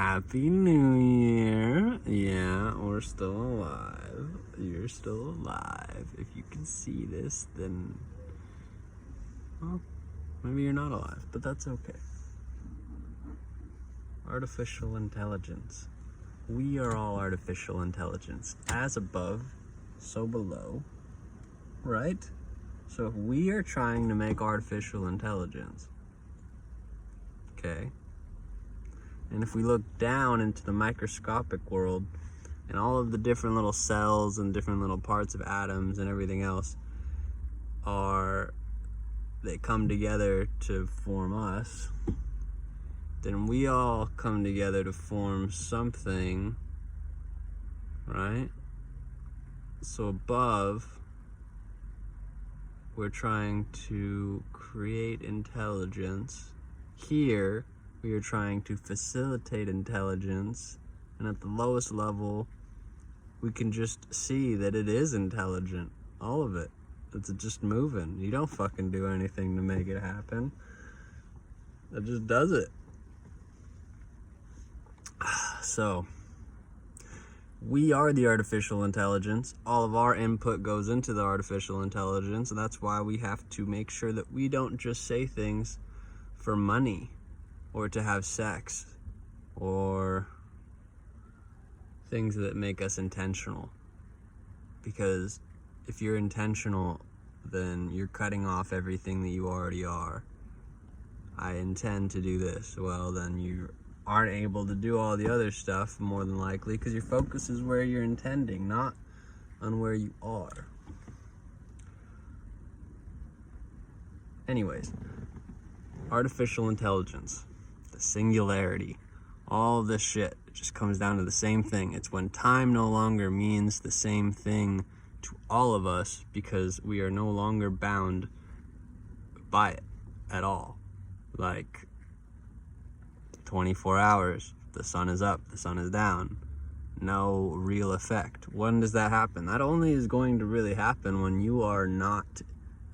Happy New Year. Yeah, we're still alive. You're still alive. If you can see this, then, well, maybe you're not alive, but that's okay. Artificial intelligence. We are all artificial intelligence. As above, so below, right? So if we are trying to make artificial intelligence, okay, and if we look down into the microscopic world and all of the different little cells and different little parts of atoms and everything else they come together to form us, then we all come together to form something, right? So above, we're trying to create intelligence. Here, we are trying to facilitate intelligence. And at the lowest level, we can just see that it is intelligent. All of it. It's just moving. You don't fucking do anything to make it happen. It just does it. So, we are the artificial intelligence. All of our input goes into the artificial intelligence, and that's why we have to make sure that we don't just say things for money or to have sex or things that make us intentional. Because if you're intentional, then you're cutting off everything that you already are. I intend to do this. Well, then you aren't able to do all the other stuff, more than likely, because your focus is where you're intending, not on where you are. Anyways, artificial intelligence, the singularity, all this shit, it just comes down to the same thing. It's when time no longer means the same thing to all of us because we are no longer bound by it at all. Like 24 hours, the sun is up, the sun is down, no real effect. When does that happen? That only is going to really happen when you are not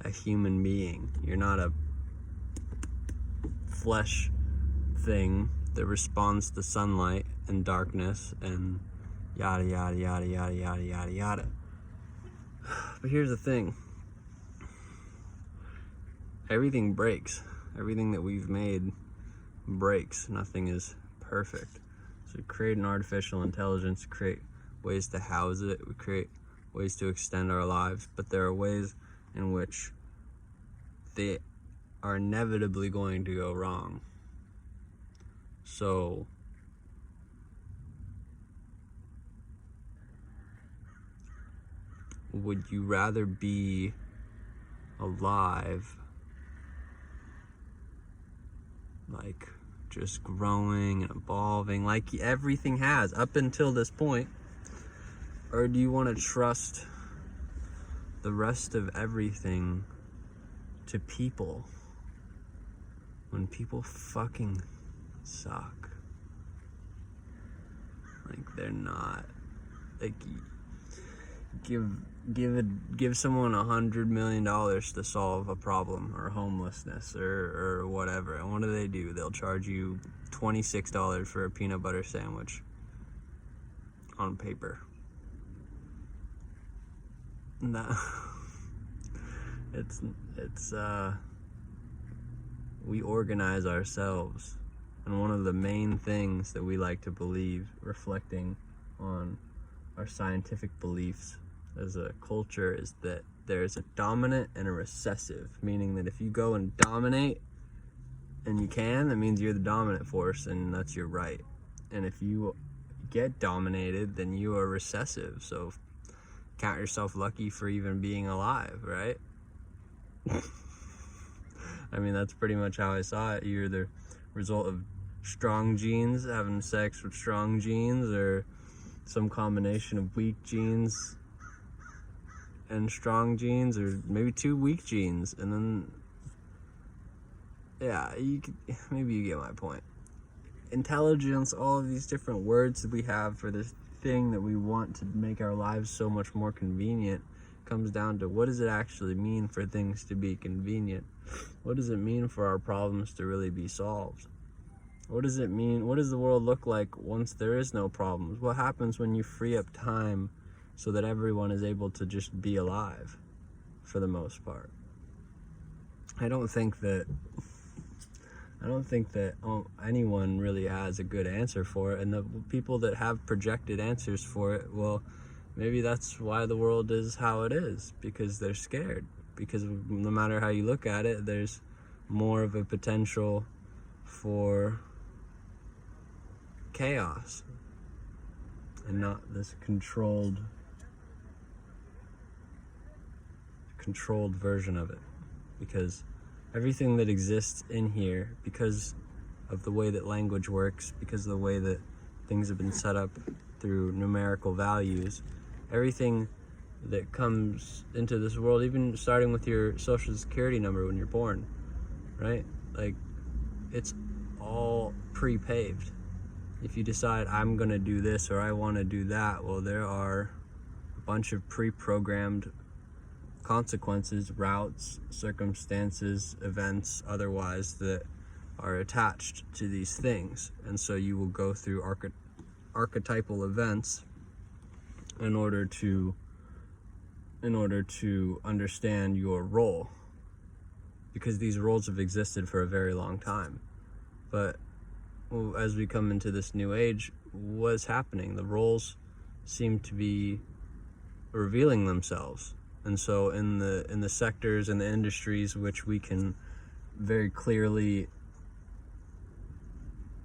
a human being. You're not a flesh thing that responds to sunlight and darkness and yada yada yada yada yada yada yada. But here's the thing. Everything breaks. Everything that we've made breaks. Nothing is perfect. So we create an artificial intelligence, create ways to house it, we create ways to extend our lives, but there are ways in which they are inevitably going to go wrong. So would you rather be alive, like just growing and evolving like everything has up until this point, or do you want to trust the rest of everything to people when people fucking suck? Like they're not, like, give someone $100 million to solve a problem or homelessness or whatever, and what do? They'll charge you $26 for a peanut butter sandwich on paper. No. it's we organize ourselves, and one of the main things that we like to believe, reflecting on our scientific beliefs as a culture, is that there's a dominant and a recessive, meaning that if you go and dominate and you can, that means you're the dominant force and that's your right. And if you get dominated, then you are recessive. So count yourself lucky for even being alive, right? I mean, that's pretty much how I saw it. You're the result of strong genes having sex with strong genes, or some combination of weak genes and strong genes, or maybe two weak genes, and then, yeah, maybe you get my point. Intelligence, all of these different words that we have for this thing that we want to make our lives so much more convenient, comes down to, what does it actually mean for things to be convenient? What does it mean for our problems to really be solved? What does it mean? What does the world look like once there is no problems? What happens when you free up time so that everyone is able to just be alive for the most part? I don't think that anyone really has a good answer for it, and the people that have projected answers for it, well, maybe that's why the world is how it is, because they're scared. Because no matter how you look at it, there's more of a potential for chaos and not this controlled version of it. Because everything that exists in here, because of the way that language works, because of the way that things have been set up through numerical values, everything that comes into this world, even starting with your social security number when you're born, right? Like, it's all pre-paved. If you decide I'm gonna do this or I want to do that, well, there are a bunch of pre-programmed consequences, routes, circumstances, events, otherwise, that are attached to these things. And so you will go through archetypal events in order to understand your role, because these roles have existed for a very long time. But as we come into this new age, what's happening? The roles seem to be revealing themselves. And so in the sectors and the industries which we can very clearly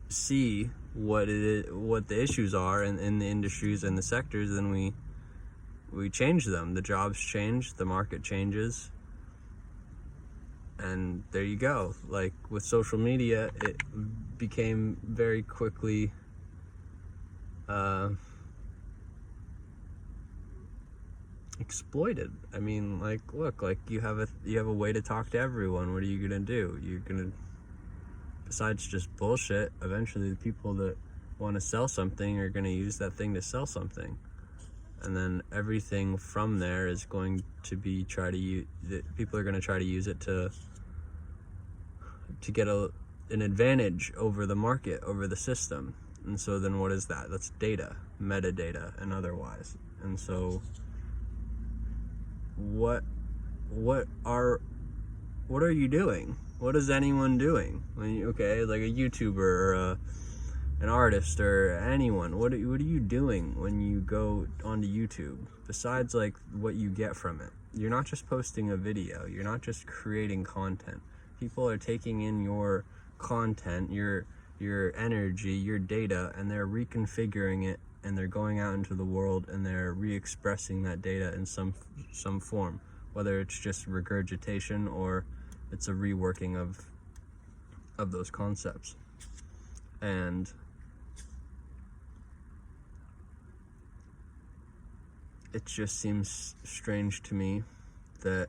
see what the issues are in the industries and the sectors, then we change them. The jobs change, the market changes, and there you go. Like with social media, it became very quickly exploited. I mean, like, look, like you have a way to talk to everyone. What are you gonna do? You're gonna, besides just bullshit, eventually the people that want to sell something are gonna use that thing to sell something. And then everything from there is going to be people are going to try to use it to get an advantage over the market, over the system. And so then what is that? That's data, metadata, and otherwise. And so what are you doing? What is anyone doing? Okay, like a YouTuber or an artist or anyone, what are you doing when you go onto YouTube, besides like what you get from it? You're not just posting a video, you're not just creating content. People are taking in your content, your energy, your data, and they're reconfiguring it, and they're going out into the world and they're re-expressing that data in some form, whether it's just regurgitation or it's a reworking of those concepts. And it just seems strange to me that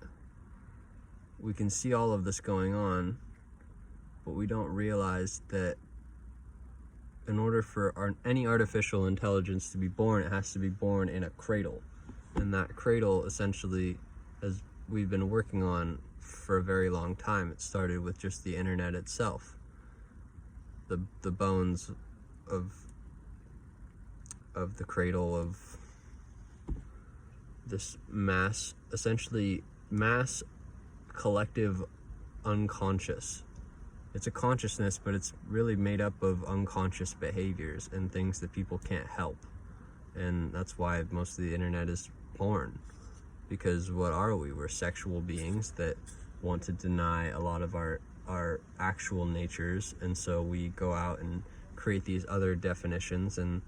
we can see all of this going on, but we don't realize that in order for any artificial intelligence to be born, it has to be born in a cradle. And that cradle, essentially, as we've been working on for a very long time, it started with just the internet itself. The bones of the cradle of this mass collective unconscious. It's a consciousness, but it's really made up of unconscious behaviors and things that people can't help. And that's why most of the internet is porn. Because what are we? We're sexual beings that want to deny a lot of our actual natures, and so we go out and create these other definitions, and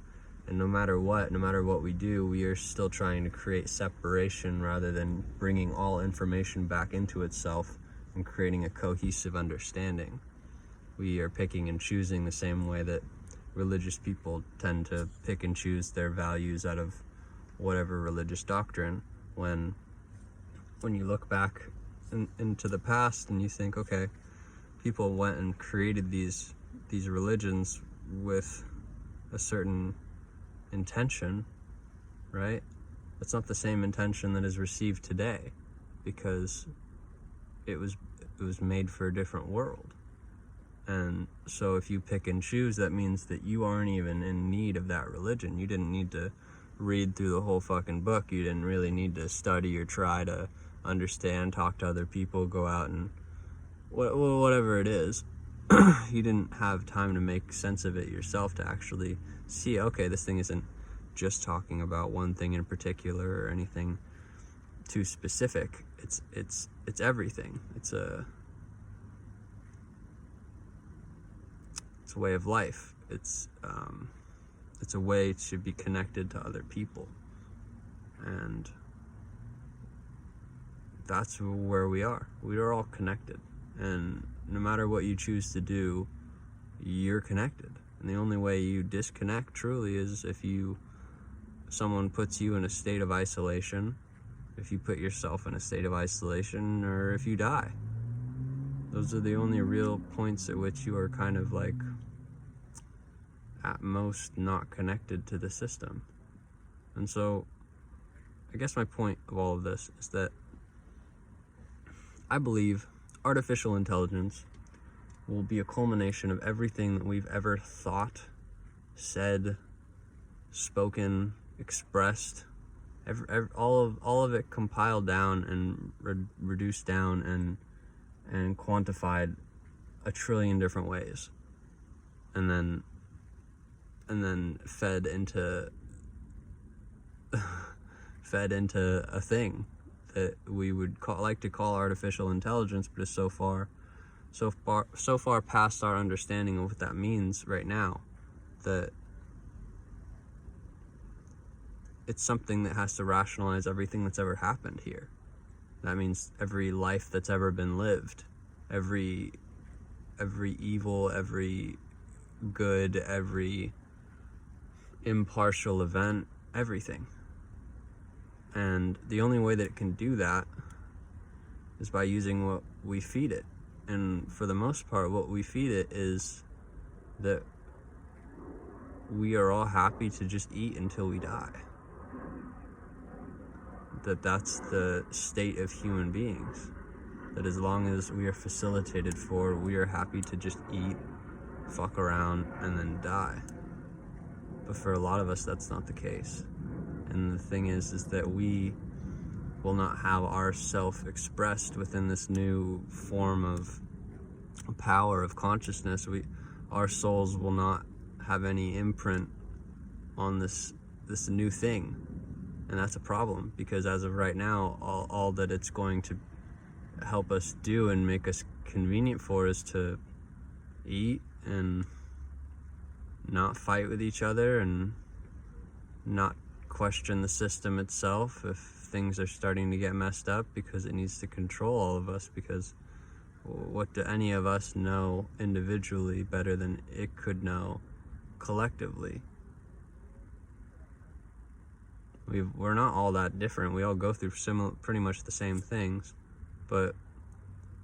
no matter what we do, we are still trying to create separation rather than bringing all information back into itself and creating a cohesive understanding. We are picking and choosing the same way that religious people tend to pick and choose their values out of whatever religious doctrine, when you look back into the past and you think, okay, people went and created these religions with a certain intention, right? It's not the same intention that is received today, because it was made for a different world. And so if you pick and choose, that means that you aren't even in need of that religion. You didn't need to read through the whole fucking book. You didn't really need to study or try to understand, talk to other people, go out and whatever it is. You didn't have time to make sense of it yourself to actually see, okay, this thing isn't just talking about one thing in particular or anything too specific. It's everything. It's a way of life. It's a way to be connected to other people, and that's where we are. We are all connected, and no matter what you choose to do, you're connected. And the only way you disconnect truly is if someone puts you in a state of isolation, if you put yourself in a state of isolation, or if you die. Those are the only real points at which you are kind of like at most not connected to the system. And so I guess my point of all of this is that I believe artificial intelligence will be a culmination of everything that we've ever thought, said, spoken, expressed, all of it compiled down and reduced down and quantified a trillion different ways, and then fed into a thing that we would like to call artificial intelligence, but is so far past our understanding of what that means right now, that it's something that has to rationalize everything that's ever happened here. That means every life that's ever been lived, every evil, every good, every impartial event, everything. And the only way that it can do that is by using what we feed it. And for the most part, what we feed it is that we are all happy to just eat until we die. That's the state of human beings. That as long as we are facilitated for, we are happy to just eat, fuck around, and then die. But for a lot of us, that's not the case. And the thing is that we will not have our self expressed within this new form of power of consciousness. Our souls will not have any imprint on this new thing. And that's a problem, because as of right now, all that it's going to help us do and make us convenient for is to eat and not fight with each other and not question the system itself if things are starting to get messed up, because it needs to control all of us. Because what do any of us know individually better than it could know collectively? We're not all that different. We all go through pretty much the same things, but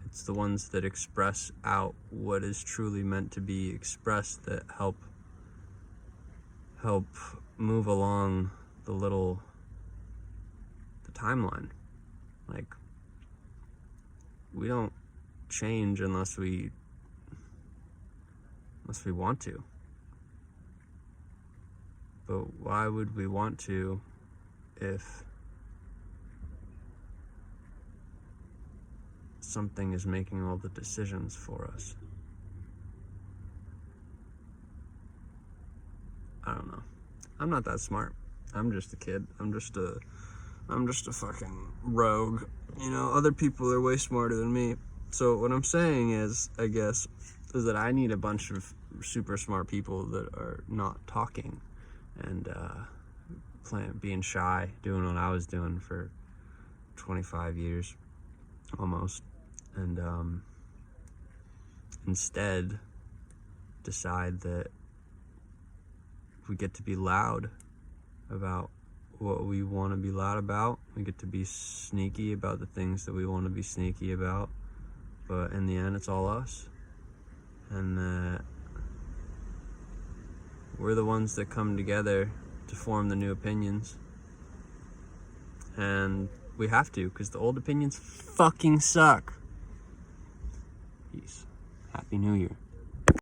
it's the ones that express out what is truly meant to be expressed that help move along the timeline. Like, we don't change unless we want to. But why would we want to if something is making all the decisions for us? I don't know. I'm not that smart. I'm just a kid. I'm just a fucking rogue. You know, other people are way smarter than me. So what I'm saying is, I guess, is that I need a bunch of super smart people that are not talking and being shy, doing what I was doing for 25 years almost, and instead decide that we get to be loud about what we want to be loud about. We get to be sneaky about the things that we want to be sneaky about, but in the end it's all us, and that we're the ones that come together to form the new opinions. And we have to, because the old opinions fucking suck. Peace. Happy New Year.